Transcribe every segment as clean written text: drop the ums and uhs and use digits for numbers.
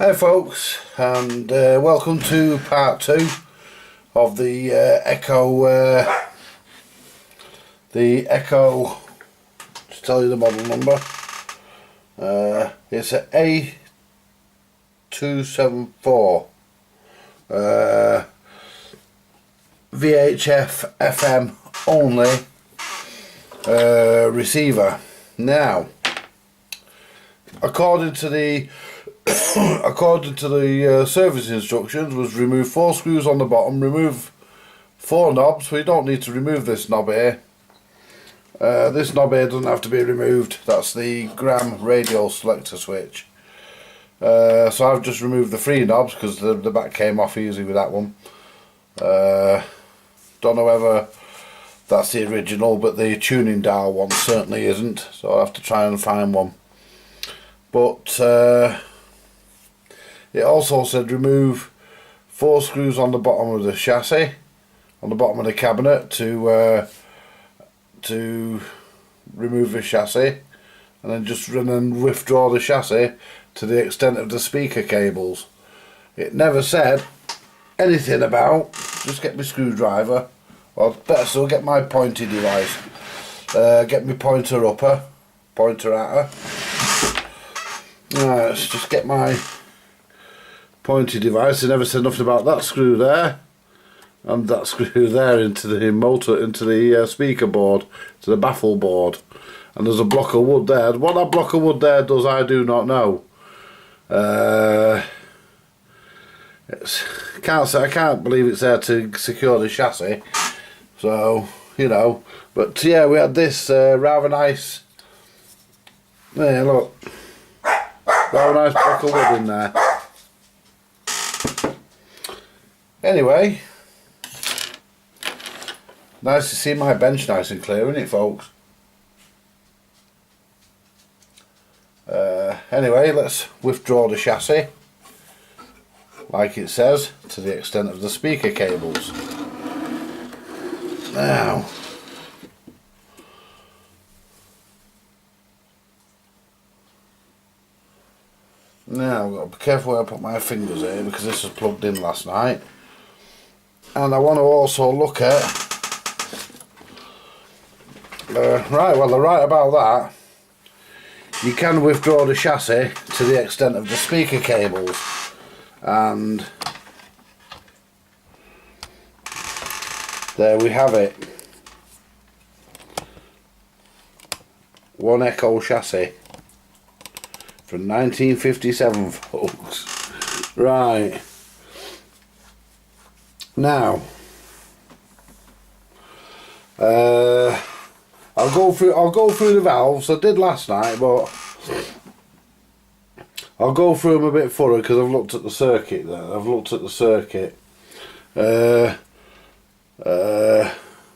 Hi folks, and welcome to part 2 of the EKCO, to tell you the model number. It's an A274 VHF FM only receiver. Now, according to the service instructions, was remove 4 screws on the bottom, remove 4 knobs. We don't need to remove this knob here. This knob here doesn't have to be removed. That's the gram radio selector switch. So I've just removed the 3 knobs because the back came off easy with that one. Don't know whether that's the original, but the tuning dial one certainly isn't, so I'll have to try and find one. But it also said remove 4 screws on the bottom of the chassis, on the bottom of the cabinet, to remove the chassis, and then just run and withdraw the chassis to the extent of the speaker cables. It never said anything about just get my screwdriver, or better still get my pointy device, get my pointer upper, pointer outer. Let's just get my pointy device. They never said nothing about that screw there and that screw there into the motor, into the speaker board, to the baffle board, and there's a block of wood there. What that block of wood there does, I do not know. I can't believe it's there to secure the chassis, so you know. But yeah, we had this rather nice, there, look, rather nice block of wood in there. Anyway, nice to see my bench nice and clear, isn't it, folks? Anyway, let's withdraw the chassis, like it says, to the extent of the speaker cables. Now, I've got to be careful where I put my fingers here, because this was plugged in last night. And I want to also look at right about that, you can withdraw the chassis to the extent of the speaker cables, and there we have it. One EKCO chassis from 1957, folks. Right. Now, I'll go through the valves. I did last night, but I'll go through them a bit further because I've looked at the circuit there.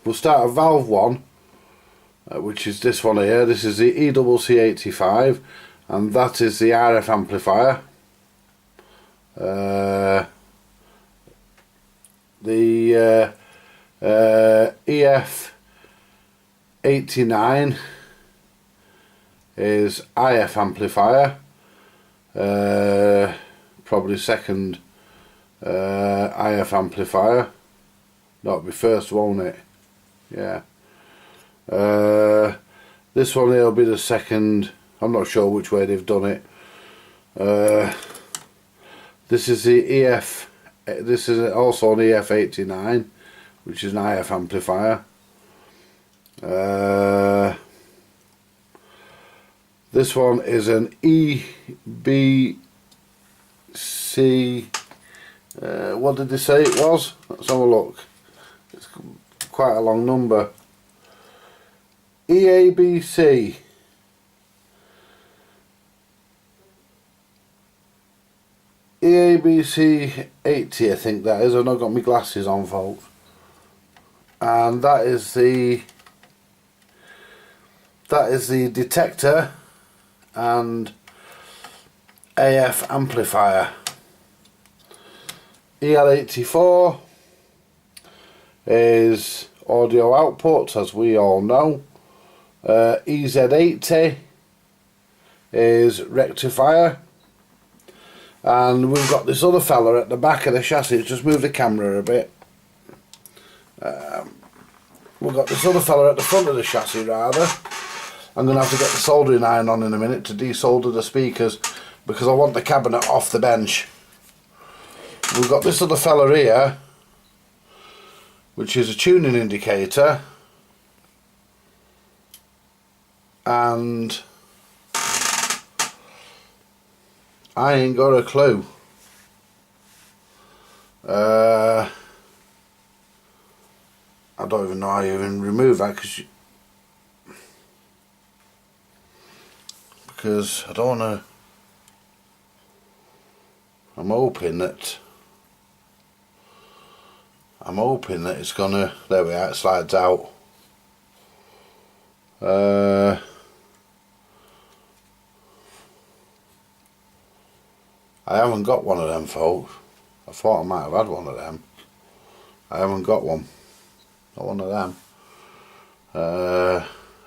We'll start at valve 1, which is this one here. This is the EKCO-85, and that is the RF amplifier. The EF89 is IF amplifier, probably second IF amplifier. No, it'll be first, won't it? Yeah. This one here will be the second. I'm not sure which way they've done it. This is the EF. This is also an EF89, which is an IF amplifier. This one is an EBC. What did they say it was? Let's have a look. It's quite a long number. EABC. EABC 80, I think that is. I've not got my glasses on, folks. And that is the detector and AF amplifier. EL84 is audio output, as we all know. EZ80 is rectifier, And we've got this other fella at the back of the chassis. Just move the camera a bit. We've got this other fella at the front of the chassis rather. I'm going to have to get the soldering iron on in a minute to desolder the speakers because I want the cabinet off the bench. We've got this other fella here, which is a tuning indicator, and I ain't got a clue. I don't even know how you even remove that because I don't want to. I'm hoping that it's gonna. There we are. It slides out. I haven't got one of them, folks. I thought I might have had one of them. I haven't got one. Not one of them.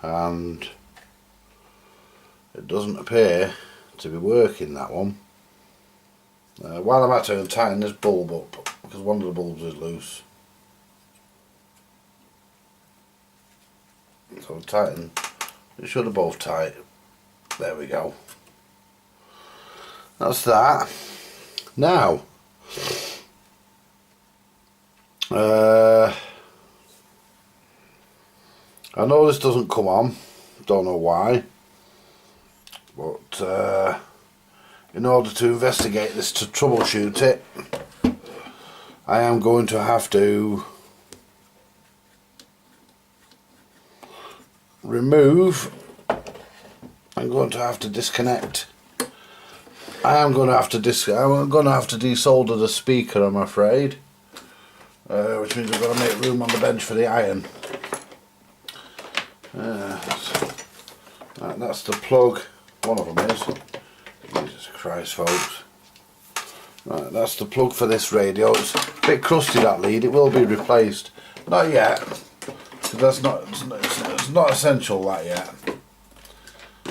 And it doesn't appear to be working, that one. While I'm actually going to tighten this bulb up because one of the bulbs is loose. So tighten. It should have both tight. There we go. That's that. Now, I know this doesn't come on, don't know why, but in order to investigate this, to troubleshoot it, I am going to have to remove. I'm going to have to disconnect. I'm going to have to desolder the speaker, I'm afraid, which means I've got to make room on the bench for the iron. That's the plug. One of them is. Jesus Christ, folks. Right, that's the plug for this radio. It's a bit crusty, that lead. It will be replaced. Not yet. That's not. It's not essential that yet.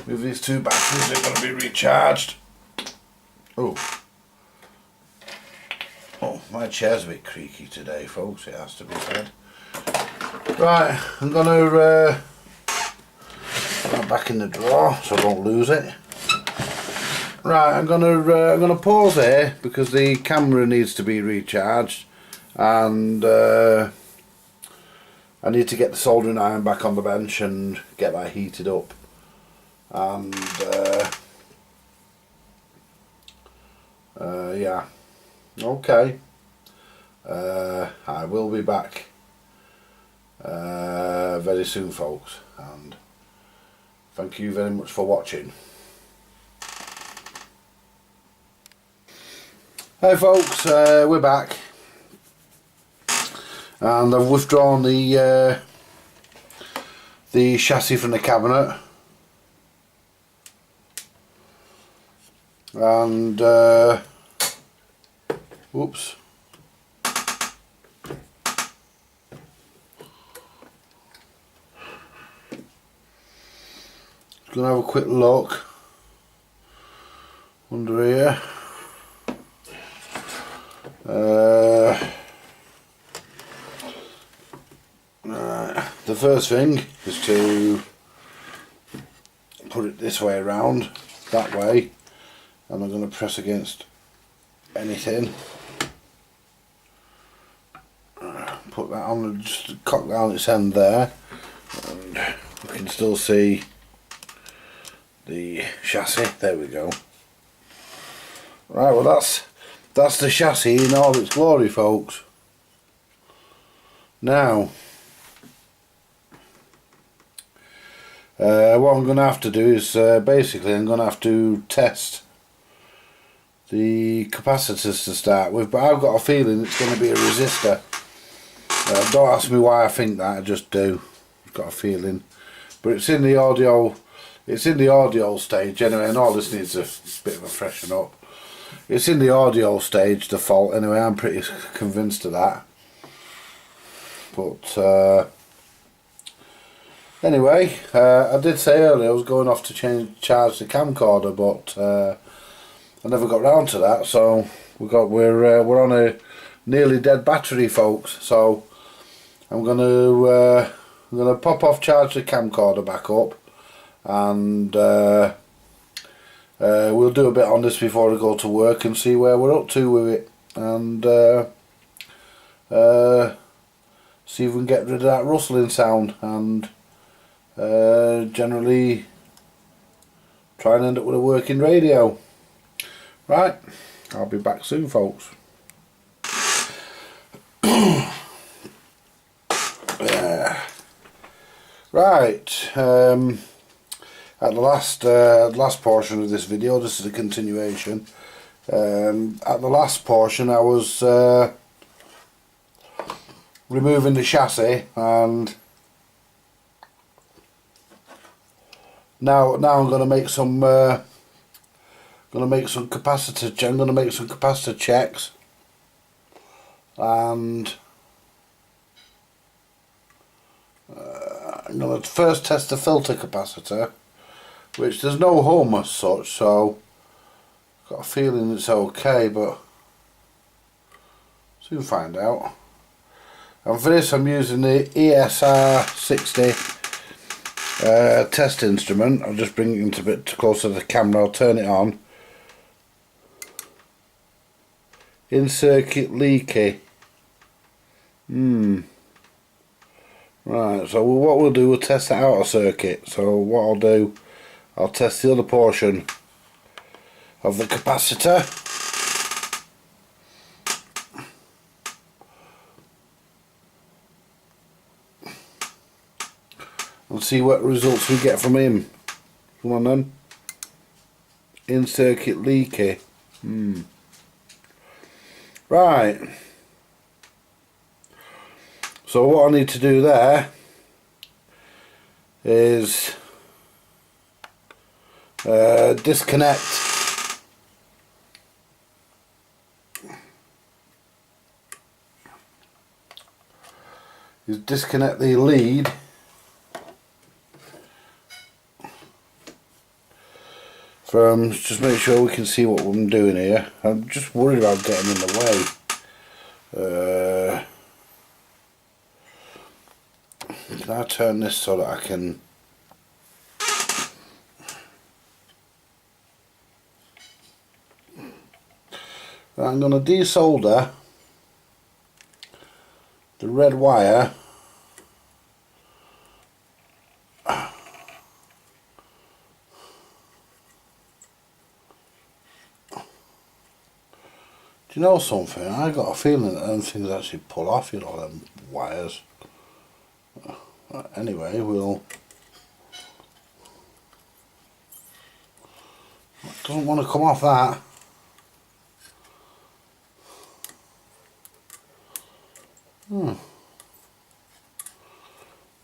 With these two batteries, they're going to be recharged. Oh, my chair's a bit creaky today, folks. It has to be said. Right, I'm going to put that back in the drawer so I don't lose it. Right, I'm gonna pause here because the camera needs to be recharged, and I need to get the soldering iron back on the bench and get that heated up. And yeah, okay. I will be back very soon, folks, and thank you very much for watching. Hey folks, we're back, and I've withdrawn the chassis from the cabinet, and whoops, gonna have a quick look under here. The first thing is to put it this way around, that way, and I'm going to press against anything. Put that on, just cock down its end there, and we can still see the chassis. There we go. Right, well that's the chassis in all its glory, folks. Now, what I'm going to have to do is basically I'm going to have to test the capacitors to start with, but I've got a feeling it's going to be a resistor. Don't ask me why I think that, I just do. I've got a feeling, but it's in the audio stage anyway, and all this needs a bit of a freshen up. It's in the audio stage, the fault, anyway. I'm pretty convinced of that. But anyway, I did say earlier I was going off to charge the camcorder, but I never got round to that, so we're on a nearly dead battery, folks. So I'm gonna pop off, charge the camcorder back up, and we'll do a bit on this before I go to work and see where we're up to with it, and see if we can get rid of that rustling sound, and generally try and end up with a working radio. Right, I'll be back soon, folks. Right, at the last portion of this video, this is a continuation. At the last portion I was removing the chassis, and now I'm going to make some capacitor checks, and I'm going to first test the filter capacitor, which there's no hum as such, so I've got a feeling it's okay, but soon find out. And for this I'm using the ESR60 test instrument. I'll just bring it a bit closer to the camera, I'll turn it on. In circuit leaky. Right, so what we'll do, we'll test the outer circuit. So what I'll do, I'll test the other portion of the capacitor. And see what results we get from him. Come on then. In circuit leaky. Right. So what I need to do there is disconnect the lead from, just make sure we can see what I'm doing here. I'm just worried about getting in the way. Can I turn this so that I can... I'm going to desolder the red wire Do you know something? I got a feeling that them things actually pull off, you know, them wires. Anyway, we'll... Doesn't want to come off that.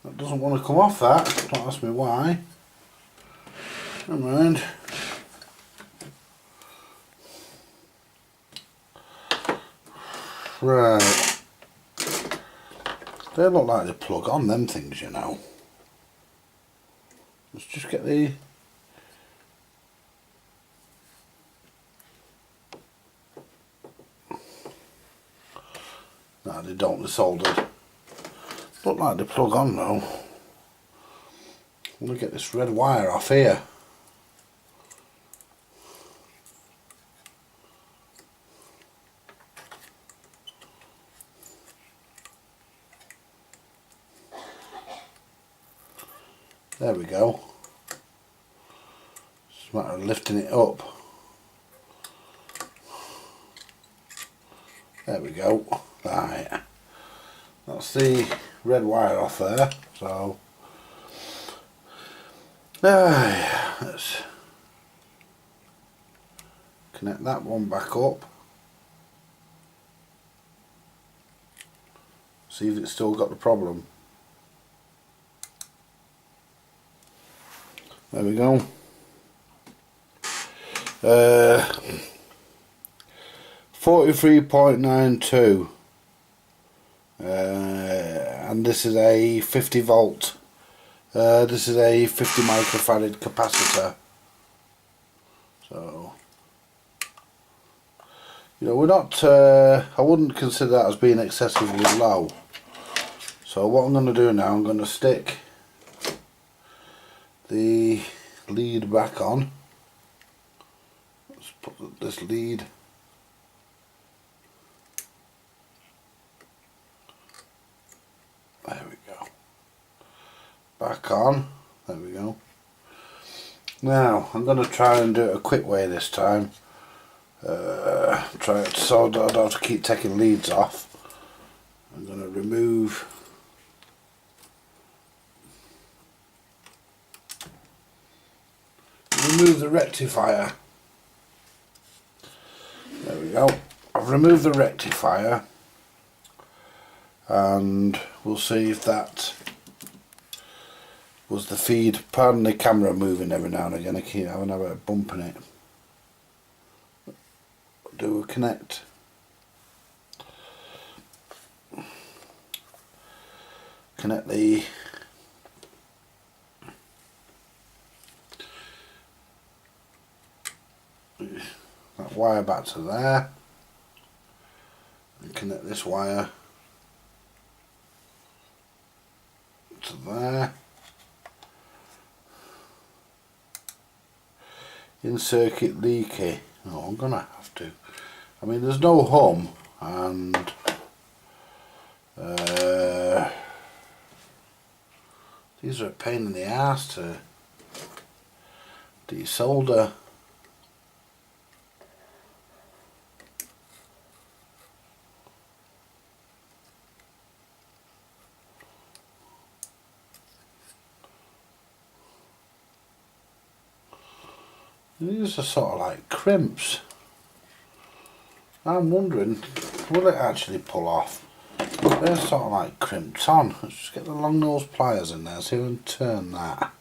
That doesn't want to come off that. Don't ask me why. Never mind. Right. They look like they plug on, them things, you know. Let's just get the... No, they don't, they're soldered. Look like they plug on though. I'm going to get this red wire off here. There we go. It's a matter of lifting it up. There we go. Right. That's the red wire off there. So let's connect that one back up. See if it's still got the problem. There we go. 43.92, and this is a 50 volt. This is a 50 microfarad capacitor. So You know, we're not, I wouldn't consider that as being excessively low. So what I'm going to do now, I'm going to stick the lead back on. Let's put this lead there we go, back on, there we go. Now I'm going to try and do it a quick way this time, try it so I don't have to keep taking leads off. I'm going to remove the rectifier. There we go. I've removed the rectifier, and we'll see if that was the feed. Pardon the camera moving every now and again, I keep having a bit of bump in it. Do we connect? Connect the that wire back to there, and connect this wire to there. In circuit leaky. No, I'm gonna have to. I mean, there's no hum, and these are a pain in the ass to desolder. These are sort of like crimps. I'm wondering, will it actually pull off? They're sort of like crimped on. Let's just get the long nose pliers in there, see if we can turn that.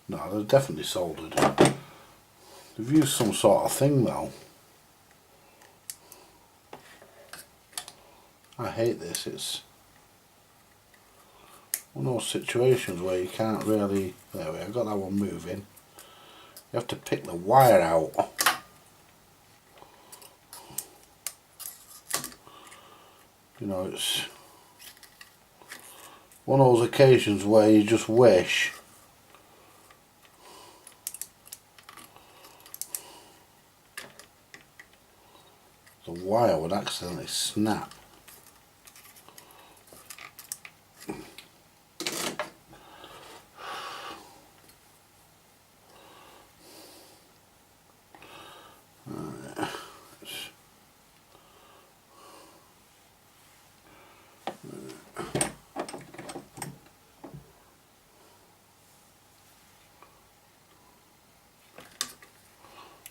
No, they're definitely soldered. They've used some sort of thing though. I hate this. It's one of those situations where you can't really. There we go, I got that one moving. You have to pick the wire out. You know, it's one of those occasions where you just wish the wire would accidentally snap.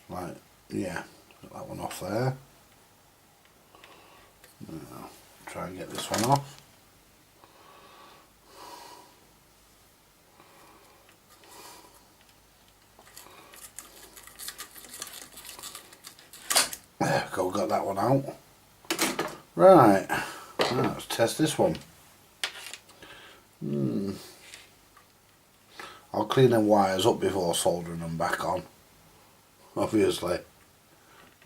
Right, yeah, get that one off there. Now, try and get this one off. There we go, got that one out. Right, now let's test this one. I'll clean the wires up before soldering them back on, obviously.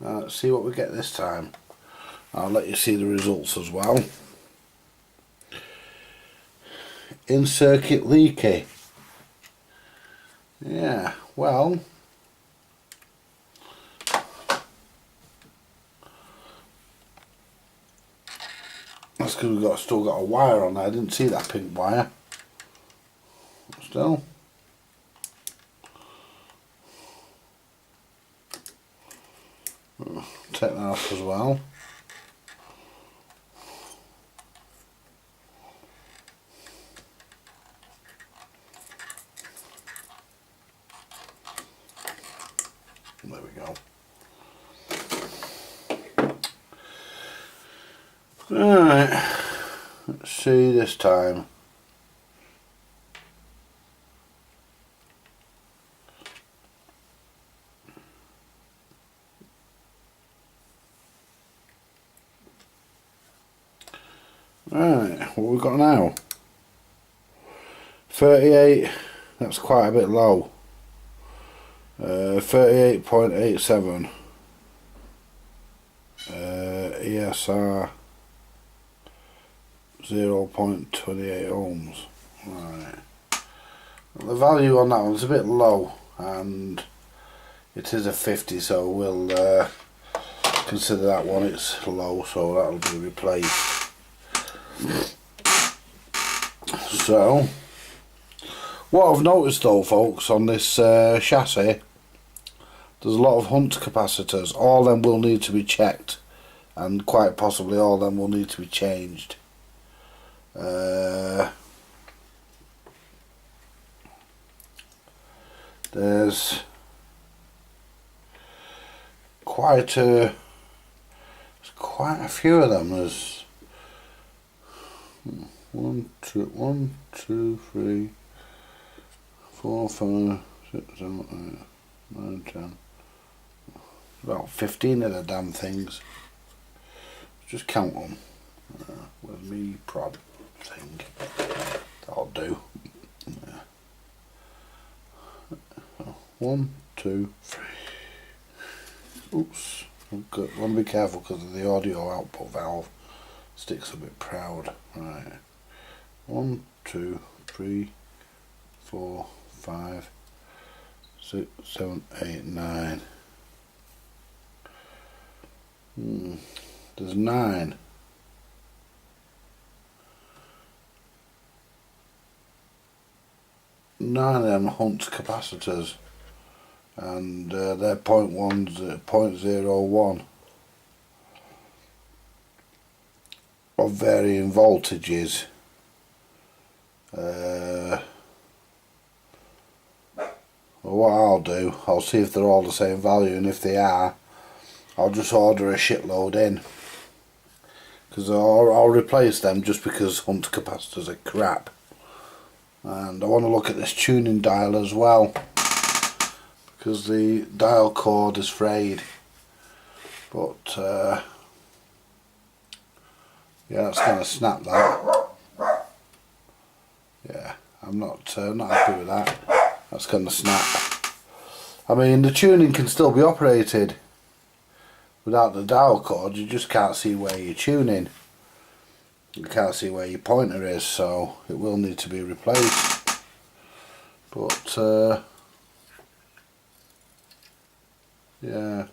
Now let's see what we get this time. I'll let you see the results as well. In circuit leaky. Yeah, well, that's because we've still got a wire on there. I didn't see that pink wire. Still. Take that off as well. There we go. Alright, let's see this time. Right, what we got now? 38, that's quite a bit low. 38.87. ESR 0.28 ohms. Right. The value on that one's a bit low, and it is a 50, so we'll consider that one it's low, so that'll be replaced. So what I've noticed though, folks, on this chassis, there's a lot of Hunt capacitors. All of them will need to be checked, and quite possibly all of them will need to be changed. There's quite a few of them. There's 1, 2, 3, 4, 5, 6, 7, 8, 9, 10. About 15 of the damn things. Just count them. With me prod thing. That'll do. Yeah. 1, 2, 3. Oops. Want to be careful because of the audio output valve. Sticks a bit proud. Right. 1, 2, 3, 4, 5, 6, 7, 8, 9. There's 9. 9 of them Hunt capacitors, and they're 0.01 of varying voltages. Well, what I'll do, I'll see if they're all the same value, and if they are, I'll just order a shitload in, because I'll replace them just because Hunt capacitors are crap. And I want to look at this tuning dial as well, because the dial cord is frayed. But yeah, that's going to snap that. Yeah, I'm not happy with that. That's going to snap. I mean, the tuning can still be operated without the dial cord. You just can't see where you're tuning. You can't see where your pointer is, so it will need to be replaced. But yeah.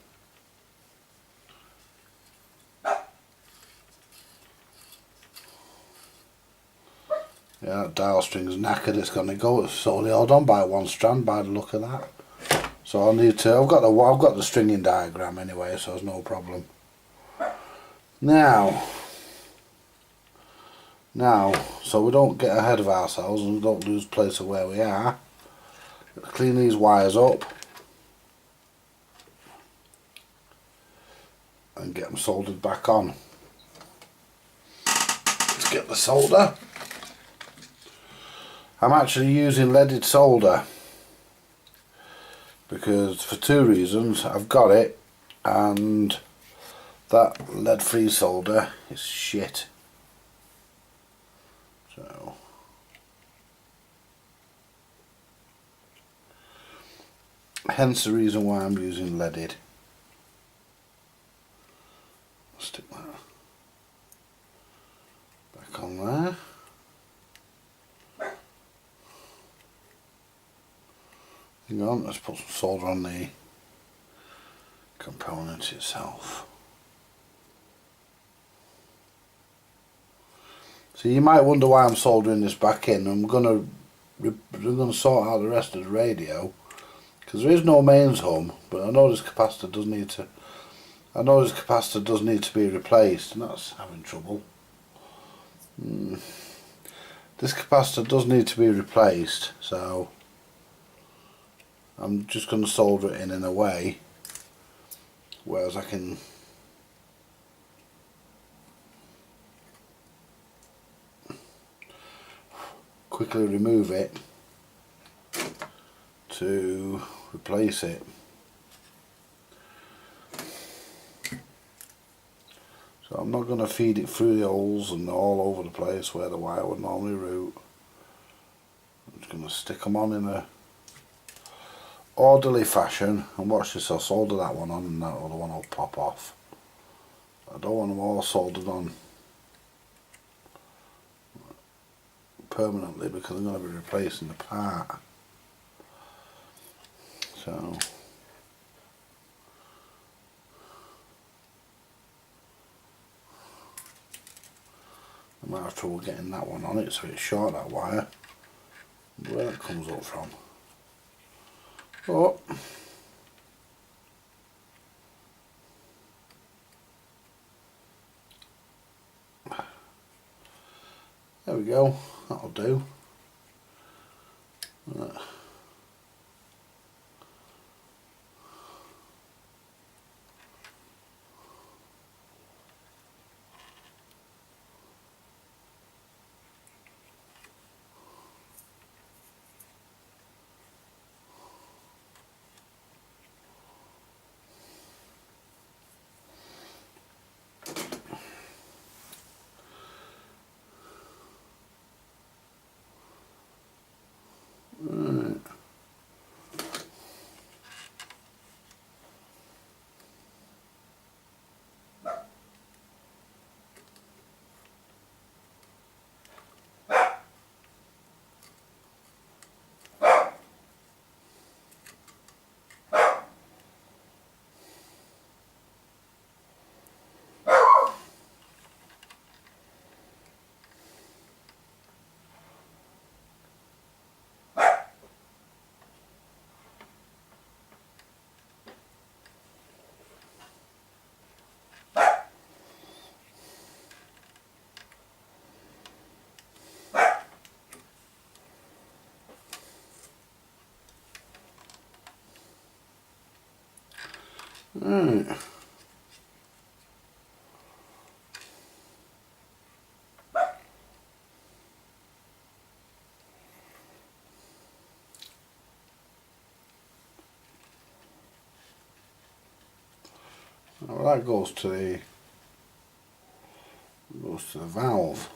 Yeah, that dial string's knackered. It's going to go. It's only held on by one strand by the look of that. So I'll need to. I've got the stringing diagram anyway, so there's no problem. Now, so we don't get ahead of ourselves and we don't lose place of where we are, clean these wires up and get them soldered back on. Let's get the solder. I'm actually using leaded solder because, for two reasons. I've got it, and that lead free solder is shit. So hence the reason why I'm using leaded. Stick that back on there. Hang on, let's put some solder on the component itself. So you might wonder why I'm soldering this back in. I'm gonna sort out the rest of the radio, because there is no mains hum, but I know this capacitor does need to. I know this capacitor does need to be replaced, and that's having trouble. This capacitor does need to be replaced, so I'm just going to solder it in a way whereas I can quickly remove it to replace it. So I'm not going to feed it through the holes and all over the place where the wire would normally route. I'm just going to stick them on in a orderly fashion, and watch this, I'll solder that one on and that other one will pop off. I don't want them all soldered on permanently because I'm going to be replacing the part. So I might have trouble getting that one on it, so it's short, that wire, where it comes up from. But there we go, that'll do. Right. Well, that goes to the valve.